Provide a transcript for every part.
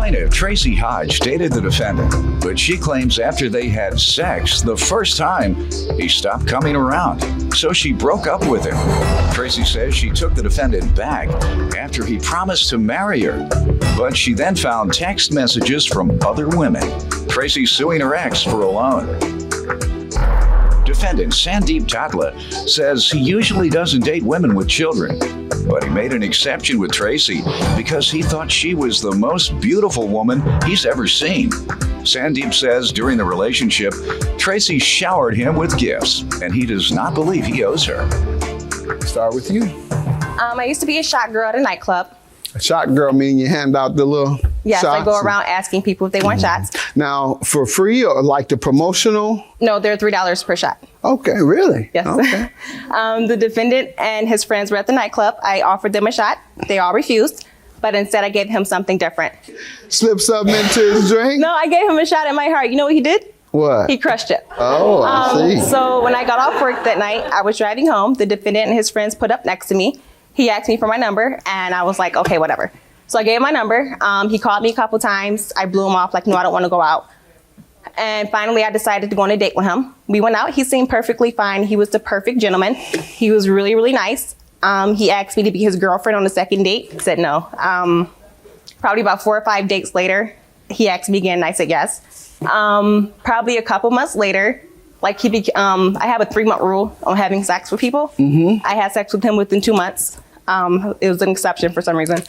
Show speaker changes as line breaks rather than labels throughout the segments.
Plaintiff Tracy Hodge dated the defendant, but she claims after they had sex the first time, he stopped coming around, so she broke up with him. Tracy says she took the defendant back after he promised to marry her, but she then found text messages from other women. Tracy's suing her ex for a loan. Defendant Sandeep Tatla says he usually doesn't date women with children, but he made an exception with Tracy because he thought she was the most beautiful woman he's ever seen. Sandeep says during the relationship, Tracy showered him with gifts, and he does not believe he owes her.
Start with you.
I used to be a shot girl at a nightclub.
A shot girl mean you hand out the little
Yes,
shots?
I go around asking people if they want shots.
Now, for free or like the promotional?
No, they're $3 per shot.
Okay, really?
Yes.
Okay.
The defendant and his friends were at the nightclub. I offered them a shot. They all refused, but instead I gave him something different.
Slip something into his drink?
No, I gave him a shot at my heart. You know what he did?
What?
He crushed it.
Oh, I see.
So when I got off work that night, I was driving home. The defendant and his friends put up next to me. He asked me for my number, and I was like, okay, whatever. So I gave him my number. He called me a couple times. I blew him off like, no, I don't want to go out. And finally, I decided to go on a date with him. We went out. He seemed perfectly fine. He was the perfect gentleman. He was really, really nice. He asked me to be his girlfriend on the second date. I said no. Probably about 4 or 5 dates later, he asked me again, and I said yes. Probably a couple months later, I have a 3-month rule on having sex with people.
Mm-hmm.
I had sex with him within 2 months. It was an exception for some reason.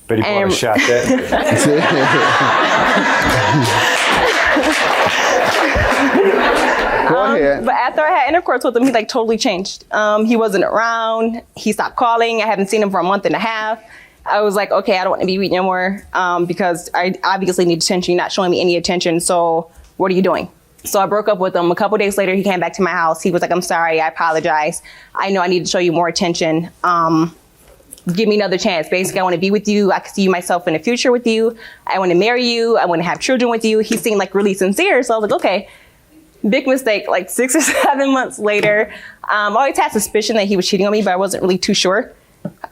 But he bought a shot then.
Go ahead.
But after I had intercourse with him, he totally changed. He wasn't around. He stopped calling. I haven't seen him for a month and a half. I was like, okay, I don't want to be with you anymore because I obviously need attention. You're not showing me any attention. So what are you doing? So I broke up with him. A couple days later, he came back to my house. He was like, I'm sorry. I apologize. I know I need to show you more attention. Give me another chance. Basically, I want to be with you. I can see myself in the future with you. I want to marry you. I want to have children with you. He seemed really sincere. So I was like, okay. Big mistake. 6 or 7 months later, I always had suspicion that he was cheating on me, but I wasn't really too sure.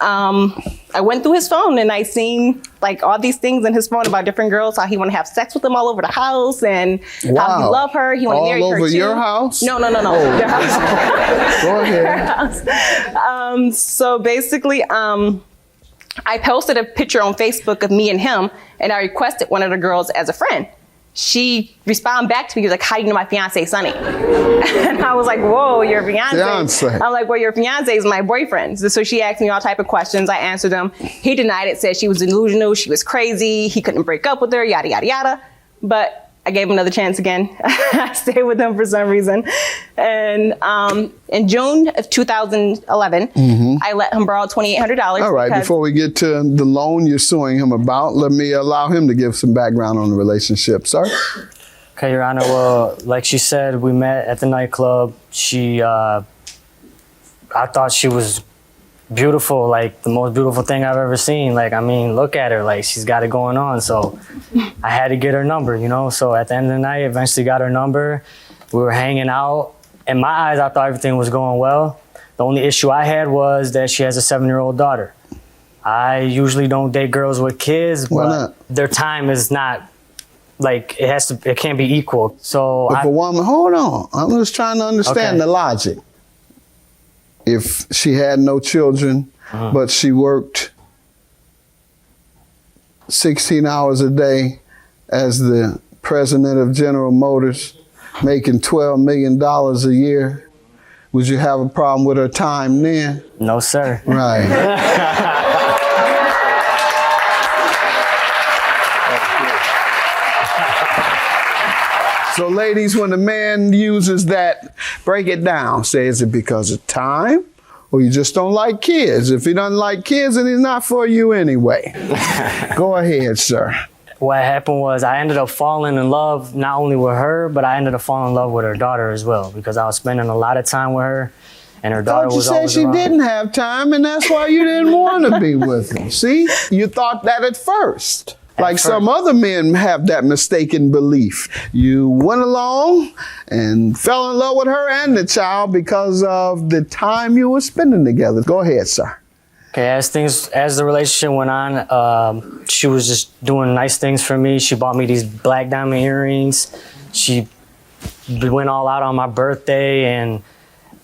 I went through his phone and I seen all these things in his phone about different girls, how he want to have sex with them all over the house and how he love her. He want to marry her too.
All over your house?
No.
Oh.
Their house.
Go ahead.
Their house. So basically, I posted a picture on Facebook of me and him, and I requested one of the girls as a friend. She responded back to me, like, how do you know my fiance, Sonny? And I was like, whoa, your fiance. I'm like, well, your fiance is my boyfriend. So she asked me all type of questions. I answered them. He denied it, said she was delusional, she was crazy, he couldn't break up with her, yada, yada, yada. But I gave him another chance again. I stayed with him for some reason. And in June of 2011, I let him borrow $2,800.
All right, before we get to the loan you're suing him about, let me allow him to give some background on the relationship. Sir?
Okay, Your Honor. Well, like she said, we met at the nightclub. I thought she was beautiful, the most beautiful thing I've ever seen. Look at her, she's got it going on. So I had to get her number, So at the end of the night, eventually got her number. We were hanging out. In my eyes, I thought everything was going well. The only issue I had was that she has a 7-year-old daughter. I usually don't date girls with kids, but their time is not it can't be equal. So
if a woman, hold on, I'm just trying to understand the logic. If she had no children, but she worked 16 hours a day as the president of General Motors, making $12 million a year, would you have a problem with her time then?
No, sir.
Right. So ladies, when a man uses that, break it down. Say, is it because of time or you just don't like kids? If he doesn't like kids, then he's not for you anyway. Go ahead, sir.
What happened was I ended up falling in love not only with her, but I ended up falling in love with her daughter as well because I was spending a lot of time with her and her daughter was always around.
You said she didn't have time and that's why you didn't want to be with him. See, you thought that at first. Some other men have that mistaken belief. You went along and fell in love with her and the child because of the time you were spending together. Go ahead, sir.
Okay, as the relationship went on, she was just doing nice things for me. She bought me these black diamond earrings. She went all out on my birthday, and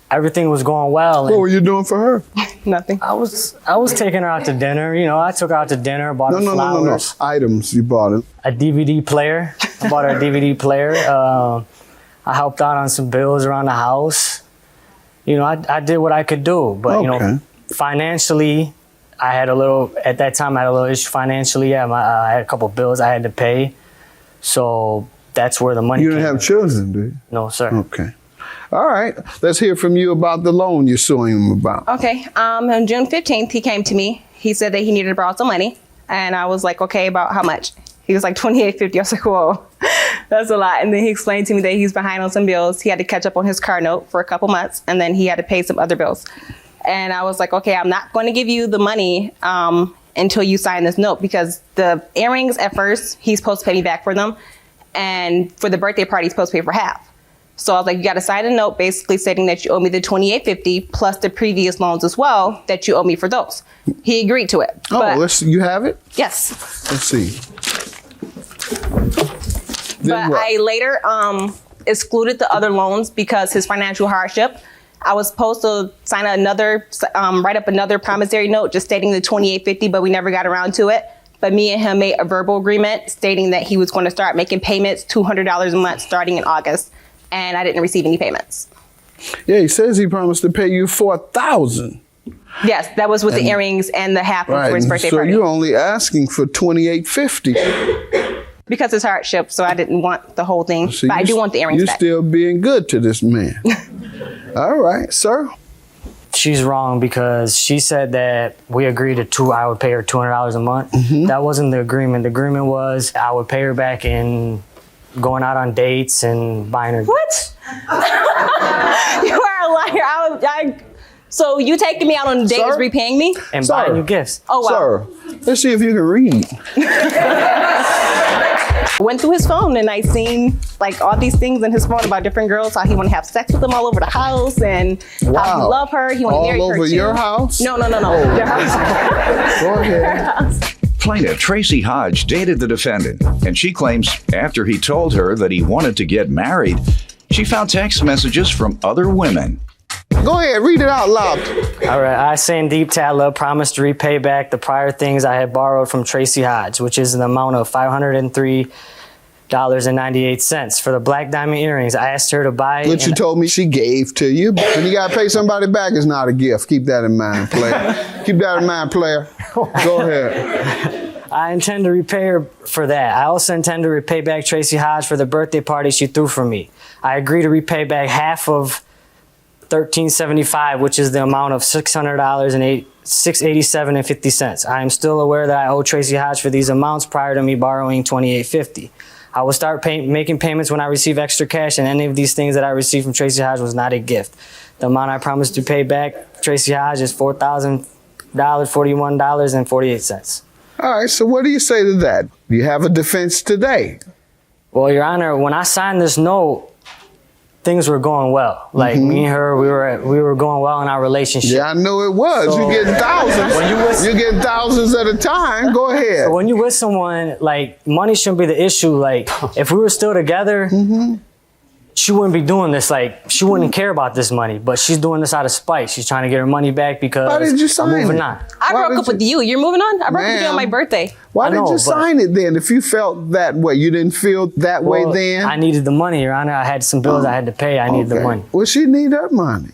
everything was going well.
What were you doing for her?
Nothing.
I was taking her out to dinner. You know, I took her out to dinner, bought her flowers.
No. Items you bought her.
A DVD player. I bought her a DVD player. I helped out on some bills around the house. You know, I did what I could do, but you know, financially, at that time I had a little issue financially. Yeah, I had a couple bills I had to pay, so that's where the money.
You didn't have children, do you?
No, sir.
Okay. All right. Let's hear from you about the loan you're suing him about.
Okay. On June 15th, he came to me. He said that he needed to borrow some money, and I was like, okay, about how much? He was like $28.50. I was like, whoa, that's a lot. And then he explained to me that he's behind on some bills. He had to catch up on his car note for a couple months, and then he had to pay some other bills. And I was like, okay, I'm not going to give you the money until you sign this note, because the earrings at first, he's supposed to pay me back for them. And for the birthday party, he's supposed to pay for half. So I was like, you got to sign a note basically stating that you owe me the $28.50 plus the previous loans as well that you owe me for those. He agreed to it.
Oh, you have it?
Yes.
Let's see.
But I later excluded the other loans because his financial hardship. I was supposed to sign write up another promissory note just stating the $28.50, but we never got around to it. But me and him made a verbal agreement stating that he was going to start making payments, $200 a month starting in August. And I didn't receive any payments.
Yeah, he says he promised to pay you $4,000.
Yes, that was with the earrings and the half for his birthday party.
So you're only asking for $28.50.
Because it's hardship, so I didn't want the whole thing. So but I do want the earrings back.
You're still being good to this man. All right, sir.
She's wrong because she said that we agreed to I would pay her $200 a month. Mm-hmm. That wasn't the agreement. The agreement was I would pay her back in going out on dates and buying her.
What? You are a liar. So you taking me out on dates,
Sir?
repaying me?
And buying you gifts.
Oh, wow.
Sir, let's see if you can read.
Went through his phone and I seen like all these things in his phone about different girls, how he want to have sex with them all over the house and how he love her. He want to marry her too.
All over your house?
No. Their house.
Go ahead.
Their house.
Plaintiff Tracy Hodge dated the defendant, and she claims after he told her that he wanted to get married, she found text messages from other women.
Go ahead, read it out loud.
All right, I, Sandeep Tadla, promised to repay back the prior things I had borrowed from Tracy Hodge, which is an amount of $503.98 for the black diamond earrings I asked her to buy.
Which you told me she gave to you. When you gotta pay somebody back, it's not a gift. Keep that in mind, player. Keep that in mind, player. Go ahead.
I intend to repay her for that. I also intend to repay back Tracy Hodge for the birthday party she threw for me. I agree to repay back half of $1,375, which is the amount of $687.50. I am still aware that I owe Tracy Hodge for these amounts prior to me borrowing $28.50. I will start making payments when I receive extra cash, and any of these things that I received from Tracy Hodge was not a gift. The amount I promised to pay back Tracy Hodge is $4,041.48.
All right, so what do you say to that? You have a defense today.
Well, Your Honor, when I signed this note, things were going well. Like me and her, we were going well in our relationship.
Yeah, I know it was.
So,
you're getting thousands. You're getting thousands at a time. Go ahead.
So when you with someone, like, money shouldn't be the issue. Like, if we were still together, she wouldn't be doing this. Like, she wouldn't care about this money, but she's doing this out of spite. She's trying to get her money back because
Why did you sign
I'm moving
it?
on.
I broke up with you. You're moving on? I broke up with you on my birthday.
Why did
know,
you
but-
sign it then? If you felt that way, you didn't feel that way
Well,
then?
I needed the money, Your Honor. I had some bills I had to pay. I needed the money.
Well, she need that money.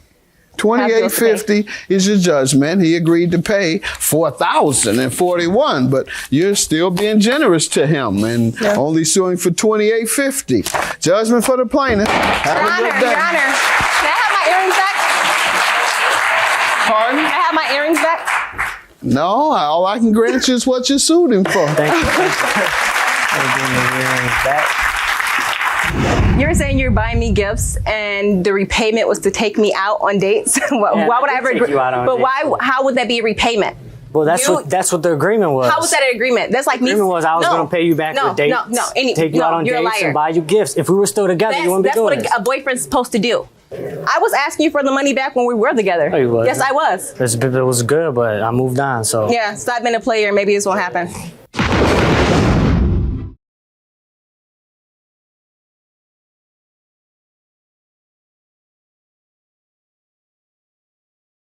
$28.50 is your judgment. He agreed to pay $4,041, but you're still being generous to him and only suing for $28.50. Judgment for the plaintiff. Have a good day.
Your Honor, can I have my earrings back?
Pardon?
Can I have my earrings back?
No, all I can grant you is what you sued him for.
Thank you.
You're saying you're buying me gifts and the repayment was to take me out on dates? Why would I ever
take you out on
But
dates.
why? How would that be a repayment?
Well, that's what the agreement was.
How was that an agreement? That's like me.
The agreement was I was going to pay you back for dates, take you out on
you're a
dates,
liar.
and buy you gifts. If we were still together, you wouldn't be doing
That's what a boyfriend's supposed to do. I was asking you for the money back when we were together.
No, you wasn't.
Yes, I was.
It was good, but I moved on. So
Yeah, stop being a player. Maybe this won't happen.